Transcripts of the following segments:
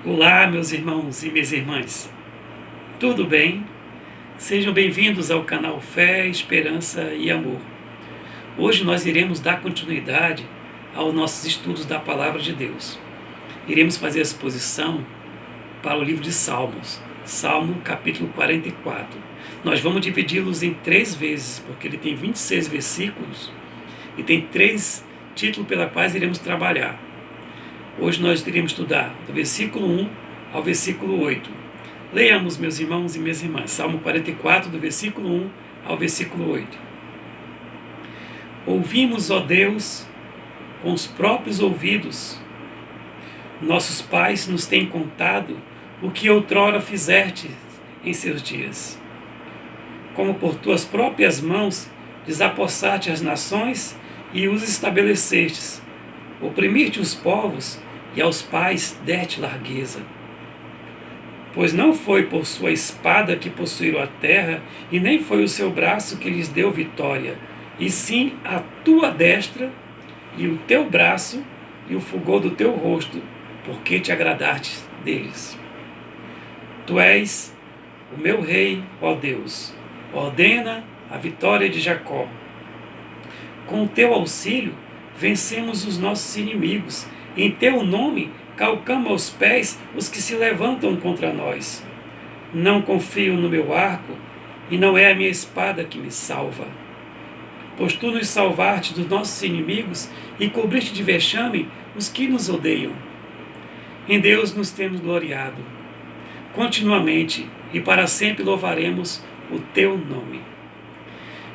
Olá, meus irmãos e minhas irmãs, tudo bem? Sejam bem-vindos ao canal Fé, Esperança e Amor. Hoje nós iremos dar continuidade aos nossos estudos da Palavra de Deus. Iremos fazer a exposição para o livro de Salmos, Salmo capítulo 44. Nós vamos dividi-los em 3 vezes, porque ele tem 26 versículos e tem 3 títulos pelos quais iremos trabalhar. Hoje nós iremos estudar do versículo 1 ao versículo 8. Leiamos, meus irmãos e minhas irmãs, Salmo 44, do versículo 1 ao versículo 8. Ouvimos, ó Deus, com os próprios ouvidos. Nossos pais nos têm contado o que outrora fizeste em seus dias. Como por tuas próprias mãos desapossaste as nações e os estabelecestes. Oprimiste os povos e aos pais deste largueza. Pois não foi por sua espada que possuíram a terra, e nem foi o seu braço que lhes deu vitória, e sim a tua destra, e o teu braço, e o fulgor do teu rosto, porque te agradaste deles. Tu és o meu rei, ó Deus, ordena a vitória de Jacó. Com o teu auxílio, vencemos os nossos inimigos. Em teu nome, calcamos aos pés os que se levantam contra nós. Não confio no meu arco, e não é a minha espada que me salva. Pois tu nos salvaste dos nossos inimigos e cobriste de vexame os que nos odeiam. Em Deus nos temos gloriado. Continuamente e para sempre louvaremos o teu nome.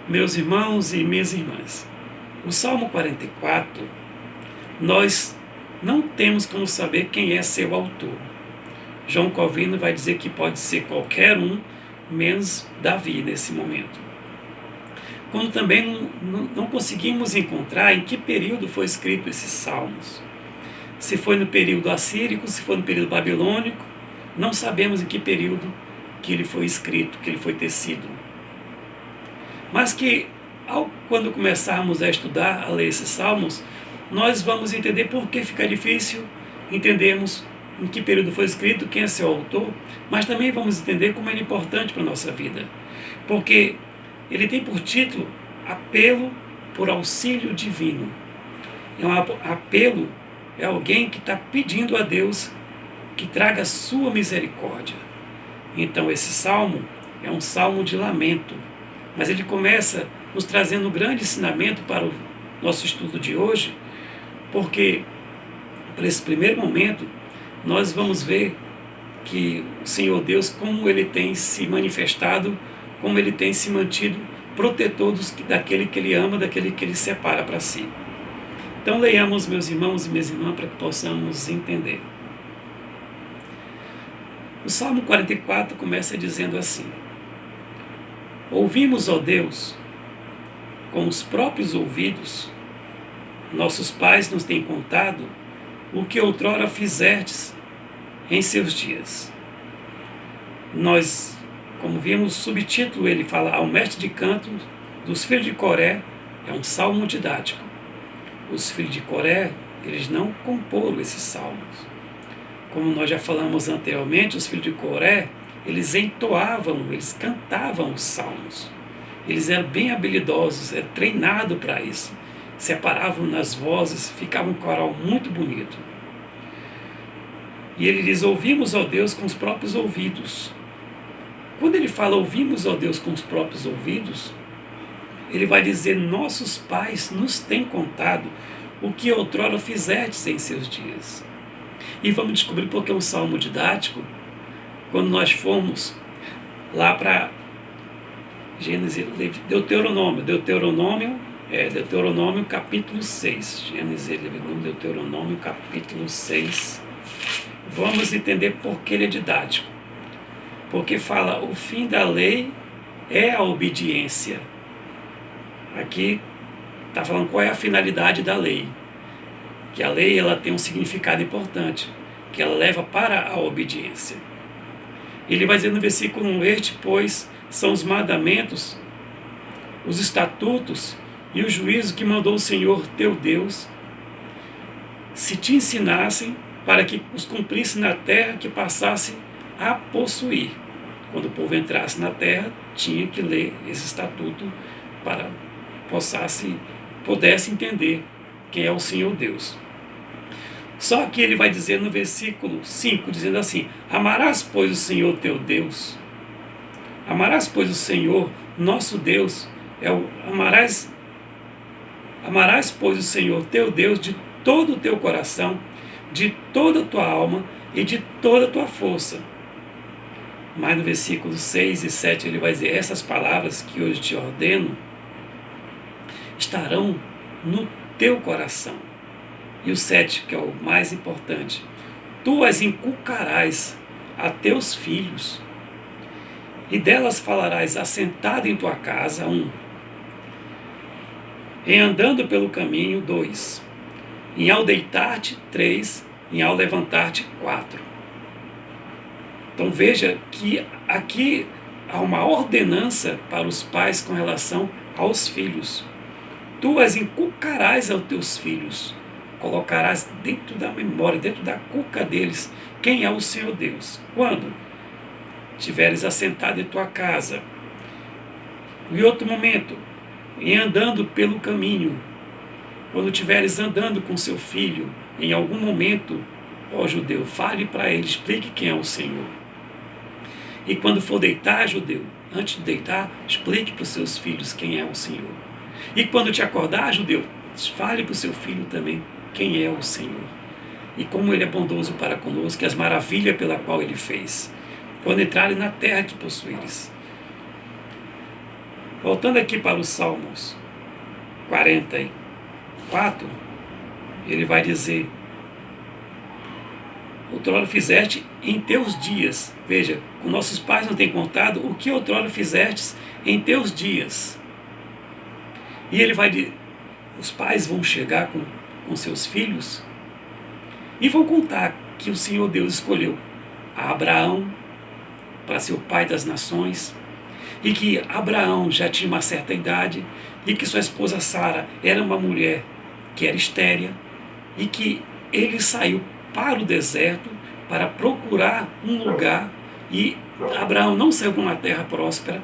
Meus irmãos e minhas irmãs, o Salmo 44, nós não temos como saber quem é seu autor. João Calvino vai dizer que pode ser qualquer um, menos Davi nesse momento. Como também não conseguimos encontrar em que período foi escrito esses salmos. Se foi no período assírico, se foi no período babilônico, não sabemos em que período que ele foi escrito, que ele foi tecido. Mas que quando começarmos a estudar, a ler esses salmos, nós vamos entender por que fica difícil entendermos em que período foi escrito, quem é seu autor, mas também vamos entender como ele é importante para a nossa vida. Porque ele tem por título Apelo por Auxílio Divino. É um apelo, é alguém que está pedindo a Deus que traga a sua misericórdia. Então esse salmo é um salmo de lamento, mas ele começa nos trazendo um grande ensinamento para o nosso estudo de hoje, porque, para esse primeiro momento, nós vamos ver que o Senhor Deus, como Ele tem se manifestado, como Ele tem se mantido protetor daquele que Ele ama, daquele que Ele separa para si. Então leiamos, meus irmãos e minhas irmãs, para que possamos entender. O Salmo 44 começa dizendo assim: Ouvimos, ó Deus, com os próprios ouvidos. Nossos pais nos têm contado o que outrora fizestes em seus dias. Nós, como vimos, o subtítulo, ele fala ao mestre de canto dos filhos de Coré, é um salmo didático. Os filhos de Coré, eles não comporam esses salmos. Como nós já falamos anteriormente, os filhos de Coré, eles entoavam, eles cantavam os salmos. Eles eram bem habilidosos, eram treinados para isso. Separavam nas vozes, ficava um coral muito bonito. E ele diz, ouvimos, ó Deus, com os próprios ouvidos. Quando ele fala ouvimos, ó Deus, com os próprios ouvidos, ele vai dizer, nossos pais nos têm contado o que outrora fizestes em seus dias. E vamos descobrir porque é um salmo didático, quando nós formos lá para Gênesis, Deuteronômio capítulo 6. Gênesis, Deuteronômio capítulo 6. Vamos entender por que ele é didático. Porque fala, o fim da lei é a obediência. Aqui está falando qual é a finalidade da lei. Que a lei ela tem um significado importante, que ela leva para a obediência. Ele vai dizer no versículo 1, este, pois, são os mandamentos, os estatutos e o juízo que mandou o Senhor teu Deus, se te ensinassem para que os cumprisse na terra que passasse a possuir. Quando o povo entrasse na terra, tinha que ler esse estatuto para pudesse entender quem é o Senhor Deus. Só que ele vai dizer no versículo 5, dizendo assim: amarás, pois, o Senhor teu Deus. Amarás, pois, o Senhor nosso Deus. Amarás, pois, o Senhor teu Deus de todo o teu coração, de toda a tua alma e de toda a tua força. Mas no versículo 6 e 7 ele vai dizer: essas palavras que hoje te ordeno estarão no teu coração. E o 7, que é o mais importante: tu as inculcarás a teus filhos, e delas falarás assentado em tua casa, 1, em andando pelo caminho, 2, em ao deitar-te, 3, em ao levantar-te, 4. Então veja que aqui há uma ordenança para os pais com relação aos filhos. Tu as inculcarás aos teus filhos, colocarás dentro da memória, dentro da cuca deles, quem é o Senhor Deus. Quando estiveres assentado em tua casa. Em outro momento, em andando pelo caminho, quando estiveres andando com seu filho, em algum momento, ó judeu, fale para ele, explique quem é o Senhor. E quando for deitar, judeu, antes de deitar, explique para os seus filhos quem é o Senhor. E quando te acordar, judeu, fale para o seu filho também quem é o Senhor. E como ele é bondoso para conosco, e as maravilhas pela qual ele fez. Quando entrarem na terra que possuíres. Voltando aqui para os Salmos 44, ele vai dizer: outrora fizeste em teus dias. Veja, os nossos pais não têm contado o que outrora fizestes em teus dias. E ele vai dizer, os pais vão chegar com seus filhos e vão contar que o Senhor Deus escolheu a Abraão para ser o pai das nações, e que Abraão já tinha uma certa idade, e que sua esposa Sara era uma mulher que era estéril, e que ele saiu para o deserto para procurar um lugar, e Abraão não saiu para uma terra próspera,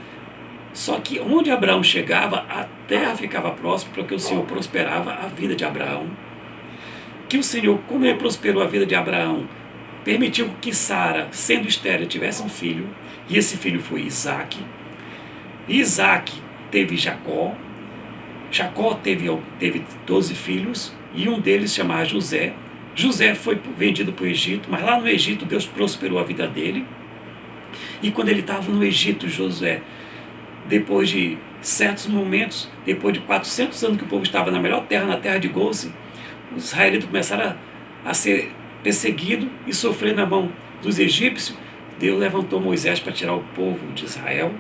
só que onde Abraão chegava, a terra ficava próspera, porque o Senhor prosperava a vida de Abraão. Que o Senhor, como ele prosperou a vida de Abraão, permitiu que Sara, sendo estéril, tivesse um filho, e esse filho foi Isaque. Isaac teve Jacó. Jacó teve 12 filhos, e um deles chamava José. José foi vendido para o Egito, mas lá no Egito Deus prosperou a vida dele. E quando ele estava no Egito, José, depois de certos momentos, depois de 400 anos que o povo estava na melhor terra, na terra de Gósen, os israelitas começaram a ser perseguidos e sofrer na mão dos egípcios. Deus levantou Moisés para tirar o povo de Israel,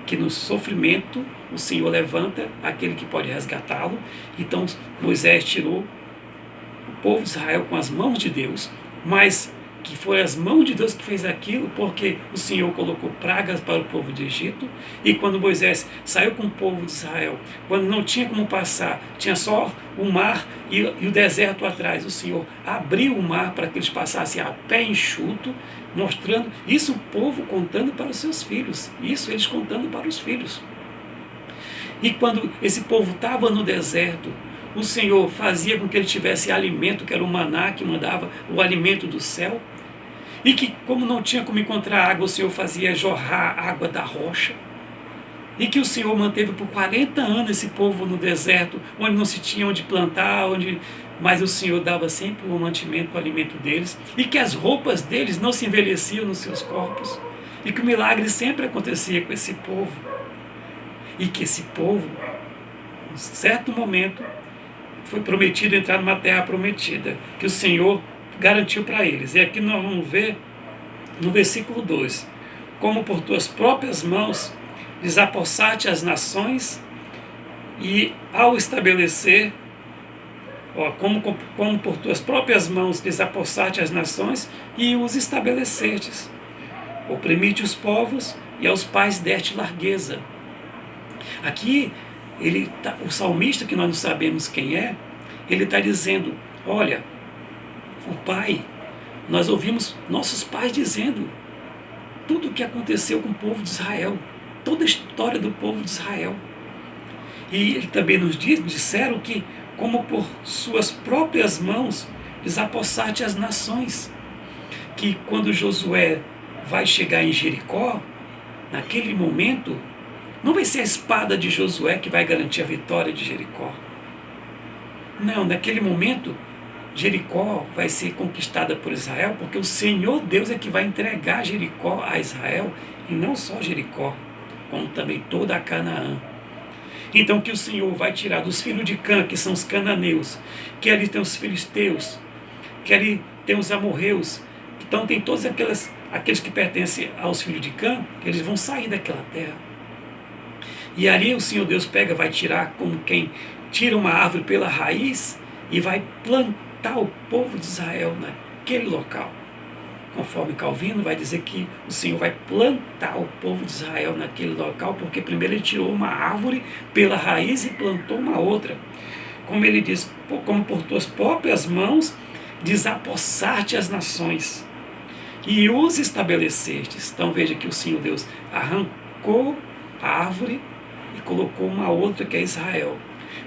que no sofrimento o Senhor levanta aquele que pode resgatá-lo. Então Moisés tirou o povo de Israel com as mãos de Deus, mas que foi as mãos de Deus que fez aquilo, porque o Senhor colocou pragas para o povo de Egito. E quando Moisés saiu com o povo de Israel, quando não tinha como passar, tinha só o mar e o deserto atrás, o Senhor abriu o mar para que eles passassem a pé enxuto, mostrando isso, o povo contando para os seus filhos, isso eles contando para os filhos. E quando esse povo estava no deserto, o Senhor fazia com que ele tivesse alimento, que era o maná que mandava o alimento do céu, e que, como não tinha como encontrar água, o Senhor fazia jorrar água da rocha, e que o Senhor manteve por 40 anos esse povo no deserto, onde não se tinha onde plantar, mas o Senhor dava sempre o mantimento, o alimento deles, e que as roupas deles não se envelheciam nos seus corpos, e que o milagre sempre acontecia com esse povo, e que esse povo, em certo momento, foi prometido entrar numa terra prometida, que o Senhor garantiu para eles. E aqui nós vamos ver no versículo 2, como por tuas próprias mãos desapossaste as nações, e ao estabelecer, como por tuas próprias mãos desapossaste as nações e os estabelecestes, oprimiste os povos e aos pais deste largueza. Aqui o salmista, que nós não sabemos quem é, ele está dizendo: olha, o pai Nós ouvimos nossos pais dizendo tudo o que aconteceu com o povo de Israel, toda a história do povo de Israel. E ele também nos disseram que, como por suas próprias mãos, desapossaste as nações. Que quando Josué vai chegar em Jericó, naquele momento, não vai ser a espada de Josué que vai garantir a vitória de Jericó. Não, naquele momento, Jericó vai ser conquistada por Israel, porque o Senhor Deus é que vai entregar Jericó a Israel, e não só Jericó, como também toda a Canaã. Então que o Senhor vai tirar dos filhos de Cã, que são os cananeus, que ali tem os filisteus, que ali tem os amorreus, então tem todos aqueles que pertencem aos filhos de Cã, eles vão sair daquela terra. E ali o Senhor Deus vai tirar como quem tira uma árvore pela raiz e vai plantar o povo de Israel naquele local. Conforme Calvino vai dizer que o Senhor vai plantar o povo de Israel naquele local, porque primeiro ele tirou uma árvore pela raiz e plantou uma outra. Como ele diz, como por tuas próprias mãos desapossaste as nações e os estabelecestes. Então veja que o Senhor Deus arrancou a árvore e colocou uma outra, que é Israel.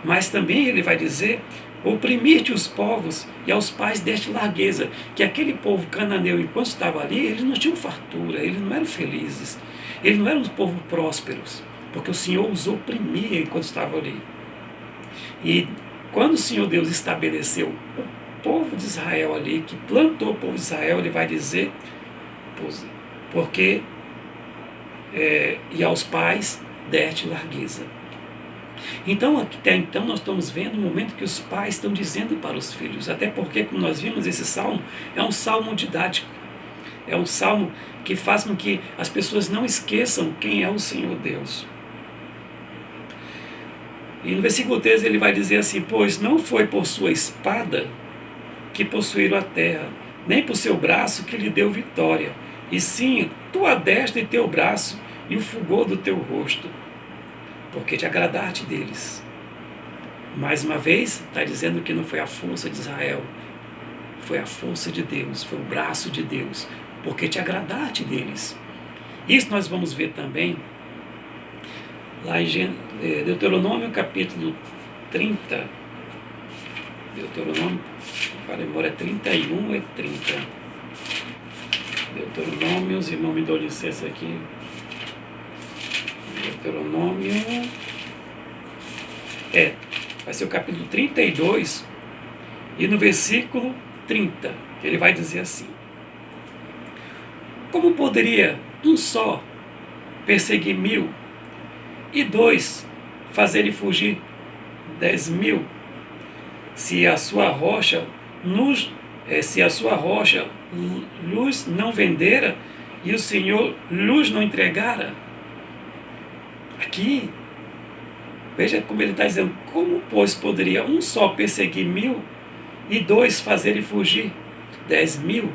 Mas também ele vai dizer: oprimir-te os povos e aos pais deste largueza. Que aquele povo cananeu, enquanto estava ali, eles não tinham fartura, eles não eram felizes, eles não eram um povo prósperos, porque o Senhor os oprimia enquanto estava ali. E quando o Senhor Deus estabeleceu o povo de Israel ali, que plantou o povo de Israel, ele vai dizer: porque e aos pais deste largueza. Então, até então, nós estamos vendo o momento que os pais estão dizendo para os filhos, até porque, como nós vimos, esse salmo é um salmo didático, é um salmo que faz com que as pessoas não esqueçam quem é o Senhor Deus. E no versículo 13 ele vai dizer assim: pois não foi por sua espada que possuíram a terra, nem por seu braço que lhe deu vitória, e sim tua destra e teu braço e o fulgor do teu rosto, porque te agradaste deles. Mais uma vez, está dizendo que não foi a força de Israel, foi a força de Deus, foi o braço de Deus, porque te agradaste deles. Isso nós vamos ver também lá em Deuteronômio capítulo 30. Deuteronômio, para a memória, é 31 e 30. Deuteronômio, os irmãos me dão licença aqui. Deuteronômio, vai ser o capítulo 32, e no versículo 30, ele vai dizer assim: como poderia um só perseguir 1000, e 2 fazerem fugir 10.000, se a sua rocha luz não vendera e o Senhor luz não entregara? Aqui, veja como ele está dizendo: como, pois, poderia um só perseguir 1000 e 2 fazerem fugir 10.000?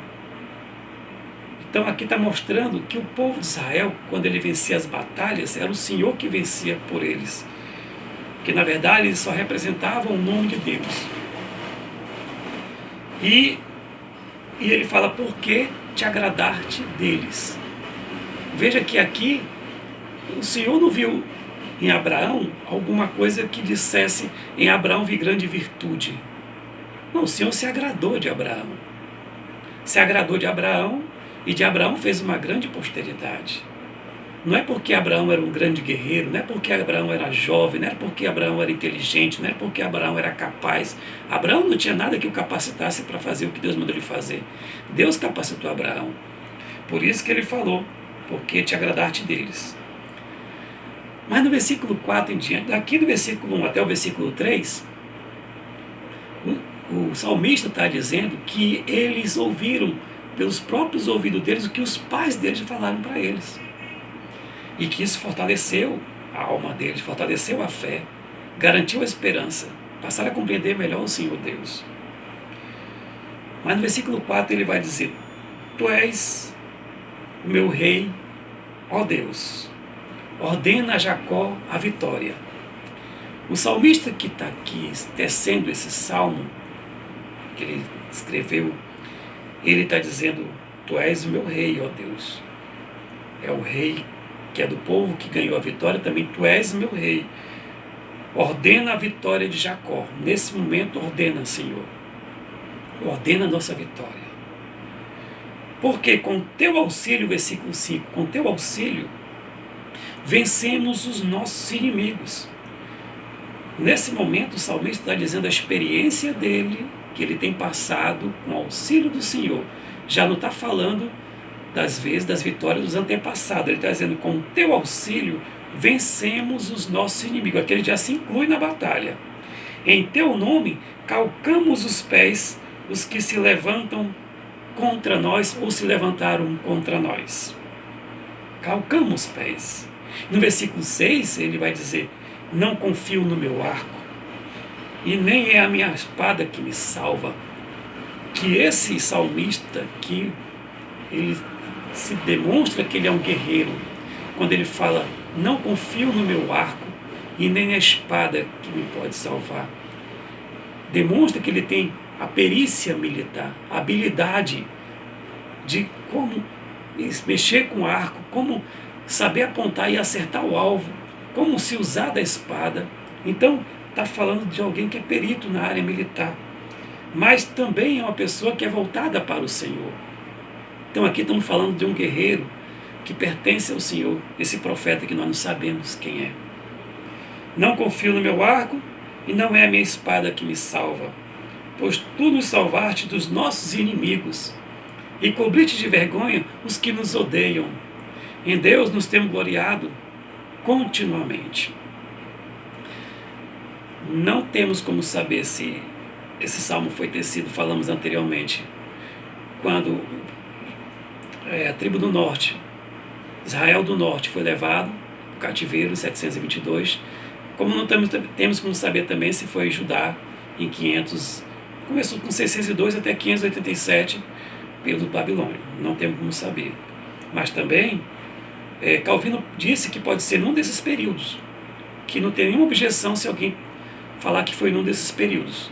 Então aqui está mostrando que o povo de Israel, quando ele vencia as batalhas, era o Senhor que vencia por eles, que na verdade eles só representavam o nome de Deus. E ele fala: por que te agradaste deles? Veja que aqui o Senhor não viu em Abraão alguma coisa que dissesse: em Abraão vi grande virtude. Não, o Senhor se agradou de Abraão. Se agradou de Abraão, e de Abraão fez uma grande posteridade. Não é porque Abraão era um grande guerreiro, não é porque Abraão era jovem, não é porque Abraão era inteligente, não é porque Abraão era capaz. Abraão não tinha nada que o capacitasse para fazer o que Deus mandou ele fazer. Deus capacitou Abraão. Por isso que ele falou: porque te agradaste deles. Mas no versículo 4 em diante, daqui do versículo 1 até o versículo 3, o salmista está dizendo que eles ouviram pelos próprios ouvidos deles o que os pais deles falaram para eles. E que isso fortaleceu a alma deles, fortaleceu a fé, garantiu a esperança, passaram a compreender melhor o Senhor Deus. Mas no versículo 4 ele vai dizer: tu és o meu rei, ó Deus, ordena a Jacó a vitória. O salmista que está aqui tecendo esse salmo, que ele escreveu Ele está dizendo: tu és o meu rei, ó Deus. É o rei que é do povo, que ganhou a vitória, também tu és meu rei. Ordena a vitória de Jacó. Nesse momento, ordena, Senhor. Ordena a nossa vitória. Porque com teu auxílio, versículo 5, com teu auxílio, vencemos os nossos inimigos. Nesse momento, o salmista está dizendo a experiência dele, que ele tem passado com o auxílio do Senhor. Já não está falando das vezes das vitórias dos antepassados. Ele está dizendo: com teu auxílio, vencemos os nossos inimigos. Aquele já se inclui na batalha. Em teu nome, calcamos os pés os que se levantam contra nós ou se levantaram contra nós. Calcamos os pés. No versículo 6, ele vai dizer: não confio no meu arco, e nem é a minha espada que me salva. Que esse salmista, que ele se demonstra que ele é um guerreiro, quando ele fala: não confio no meu arco, e nem a espada que me pode salvar. Demonstra que ele tem a perícia militar, a habilidade de como mexer com o arco, como saber apontar e acertar o alvo, como se usar da espada. Então, está falando de alguém que é perito na área militar, mas também é uma pessoa que é voltada para o Senhor. Então, aqui estamos falando de um guerreiro que pertence ao Senhor, esse profeta que nós não sabemos quem é. Não confio no meu arco, e não é a minha espada que me salva, pois tu nos salvaste dos nossos inimigos, e cobriste de vergonha os que nos odeiam. Em Deus nos temos gloriado continuamente. Não temos como saber se esse salmo foi tecido, falamos anteriormente, quando a tribo do norte, Israel do norte, foi levado para o cativeiro em 722, como não temos como saber também se foi Judá em 500, começou com 602 até 587, período babilônio, não temos como saber. Mas também, Calvino disse que pode ser num desses períodos, que não tem nenhuma objeção se alguém falar que foi num desses períodos.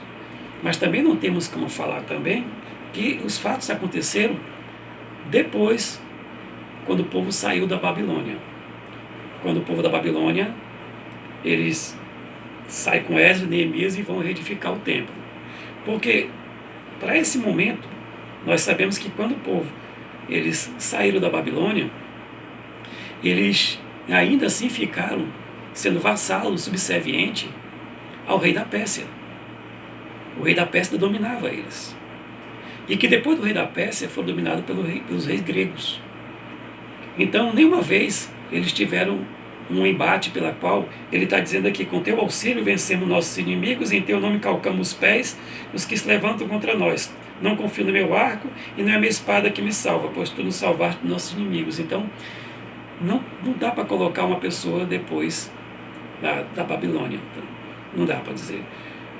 Mas também não temos como falar também que os fatos aconteceram depois, quando o povo saiu da Babilônia. Quando o povo da Babilônia, eles saem com Esdras e Neemias e vão reedificar o templo. Porque, para esse momento, nós sabemos que quando o povo, eles saíram da Babilônia, eles ainda assim ficaram sendo vassalos, subservientes ao rei da Pérsia. O rei da Pérsia dominava eles. E que depois do rei da Pérsia foram dominados pelos reis gregos. Então, nenhuma vez eles tiveram um embate pela qual ele está dizendo aqui: com teu auxílio vencemos nossos inimigos, em teu nome calcamos os pés os que se levantam contra nós. Não confio no meu arco, e não é a minha espada que me salva, pois tu nos salvaste dos nossos inimigos. Então, não dá para colocar uma pessoa depois da Babilônia. Não dá para dizer.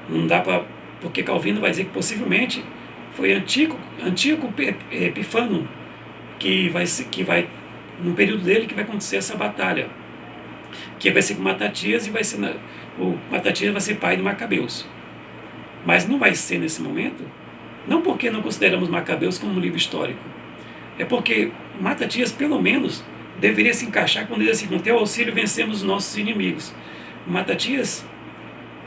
Não dá para... Porque Calvino vai dizer que possivelmente foi Antíoco Epifano que vai no período dele que vai acontecer essa batalha, que vai ser com Matatias, e o Matatias vai ser pai de Macabeus. Mas não vai ser nesse momento, não porque não consideramos Macabeus como um livro histórico, é porque Matatias, pelo menos, deveria se encaixar quando ele diz assim: com teu auxílio vencemos os nossos inimigos. Matatias,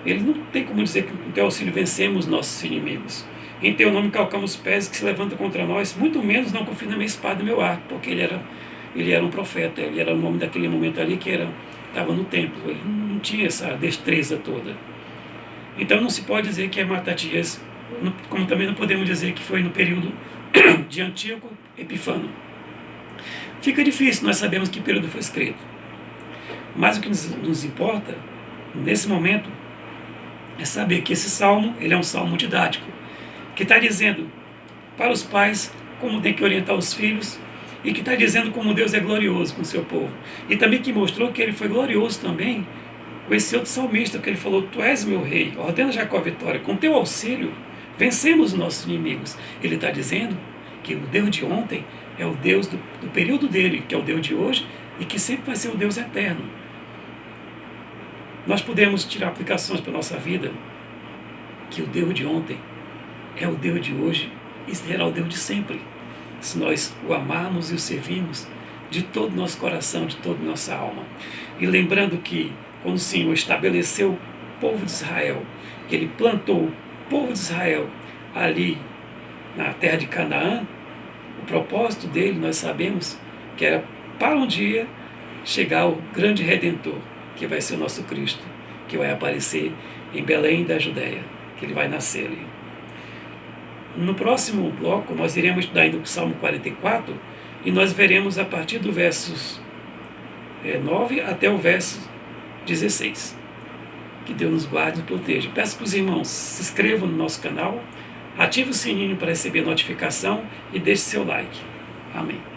ele não tem como dizer que com teu auxílio vencemos os nossos inimigos. Em teu nome calcamos os pés que se levantam contra nós, muito menos não confio na minha espada e no meu arco, porque ele era um profeta, ele era um homem daquele momento ali que estava no templo, ele não tinha essa destreza toda. Então não se pode dizer que é Matatias, como também não podemos dizer que foi no período de Antíoco Epifano. Fica difícil, nós sabemos que período foi escrito. Mas o que nos importa, nesse momento, é saber que esse salmo, ele é um salmo didático, que está dizendo para os pais como tem que orientar os filhos, e que está dizendo como Deus é glorioso com o seu povo. E também que mostrou que ele foi glorioso também com esse outro salmista, que ele falou: tu és meu rei, ordena Jacó a vitória, com teu auxílio vencemos os nossos inimigos. Ele está dizendo que o Deus de ontem é o Deus do período dele, que é o Deus de hoje, e que sempre vai ser o Deus eterno. Nós podemos tirar aplicações para a nossa vida, que o Deus de ontem é o Deus de hoje e será o Deus de sempre, se nós o amarmos e o servirmos de todo o nosso coração, de toda a nossa alma. E lembrando que, quando o Senhor estabeleceu o povo de Israel, que Ele plantou o povo de Israel ali na terra de Canaã, o propósito dele, nós sabemos, que era para um dia chegar ao grande Redentor, que vai ser o nosso Cristo, que vai aparecer em Belém da Judéia, que ele vai nascer ali. No próximo bloco, nós iremos estudar ainda o Salmo 44, e nós veremos a partir do versos 9 até o verso 16. Que Deus nos guarde e nos proteja. Peço que os irmãos se inscrevam no nosso canal, ative o sininho para receber notificação e deixe seu like. Amém.